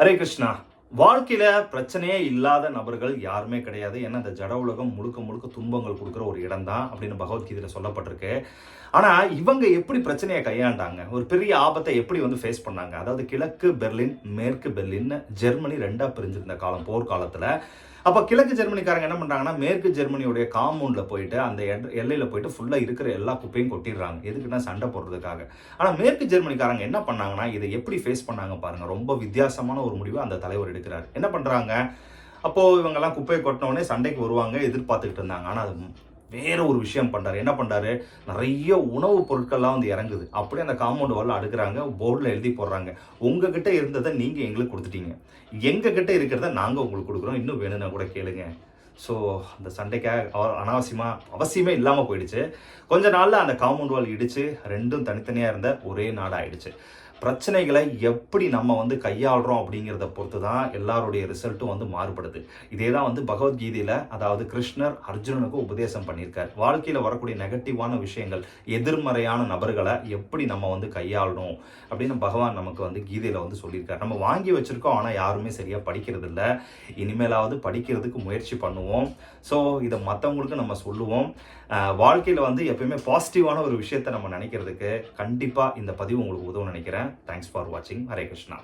ஹரே கிருஷ்ணா. வாழ்க்கையில பிரச்சனையே இல்லாத நபர்கள் யாருமே கிடையாது. ஏன்னா இந்த ஜட உலகம் முழுக்க முழுக்க துன்பங்கள் கொடுக்குற ஒரு இடம் தான் அப்படின்னு பகவத்கீதையில சொல்லப்பட்டிருக்கு. ஆனா இவங்க எப்படி பிரச்சனையை கையாண்டாங்க, ஒரு பெரிய ஆபத்தை எப்படி ஃபேஸ் பண்ணாங்க. அதாவது கிழக்கு பெர்லின், மேற்கு பெர்லின், ஜெர்மனி ரெண்டா பிரிஞ்சிருந்த காலம், போர்க்காலத்துல. அப்ப கிழக்கு ஜெர்மனிக்காரங்க என்ன பண்றாங்கன்னா, மேற்கு ஜெர்மனியுடைய காம்பவுண்ட்ல போயிட்டு அந்த எல்லையில போயிட்டு ஃபுல்லா இருக்கிற எல்லா குப்பையும் கொட்டிடுறாங்க. எதுக்குன்னா சண்டை போடுறதுக்காக. ஆனா மேற்கு ஜெர்மனிக்காரங்க என்ன பண்ணாங்கன்னா, இதை எப்படி ஃபேஸ் பண்ணாங்க பாருங்க. ரொம்ப வித்தியாசமான ஒரு முடிவை அந்த தலைவர் எடுக்கிறார். என்ன பண்றாங்க, அப்போ இவங்கெல்லாம் குப்பையை கொட்டின உடனே சண்டைக்கு வருவாங்க எதிர்பார்த்துக்கிட்டு இருந்தாங்க. ஆனா அது வேற ஒரு விஷயம் பண்றாரு. என்ன பண்றாரு, நிறைய உணவுப் பொருட்கள்லாம் இறங்குது. அப்படியே அந்த காம்பவுண்ட் வால்ல அடுக்குறாங்க, போர்டில் எழுதி போடுறாங்க. உங்ககிட்ட இருந்ததை நீங்க எங்களுக்கு கொடுத்துட்டீங்க, எங்க கிட்ட இருக்கிறத நாங்க உங்களுக்கு கொடுக்குறோம், இன்னும் வேணும்னா கூட கேளுங்க. ஸோ அந்த சண்டைக்காக அவசியமே இல்லாமல் போயிடுச்சு. கொஞ்ச நாளில் அந்த காம்பவுண்ட் வால் இடிச்சு ரெண்டும் தனித்தனியாக இருந்த ஒரே நாடு ஆயிடுச்சு. பிரச்சனைகளை எப்படி நம்ம கையாளுறோம் அப்படிங்கிறத பொறுத்து தான் எல்லாருடைய ரிசல்ட்டும் மாறுபடுது. இதே தான் பகவத்கீதையில், அதாவது கிருஷ்ணர் அர்ஜுனனுக்கு உபதேசம் பண்ணியிருக்கார். வாழ்க்கையில் வரக்கூடிய நெகட்டிவான விஷயங்கள், எதிர்மறையான நபர்களை எப்படி நம்ம கையாளணும் அப்படின்னு பகவான் நமக்கு கீதையில் சொல்லியிருக்கார். நம்ம வாங்கி வச்சிருக்கோம், ஆனால் யாருமே சரியாக படிக்கிறது இல்லை. இனிமேலாவது படிக்கிறதுக்கு முயற்சி பண்ணுவோம். ஸோ இதை மற்றவங்களுக்கு நம்ம சொல்லுவோம். வாழ்க்கையில் எப்பயுமே பாசிட்டிவான ஒரு விஷயத்தை நம்ம நினைக்கிறதுக்கு கண்டிப்பாக இந்த பதிவு உங்களுக்கு உதவும் நினைக்கிறேன். Thanks for watching. Hare Krishna.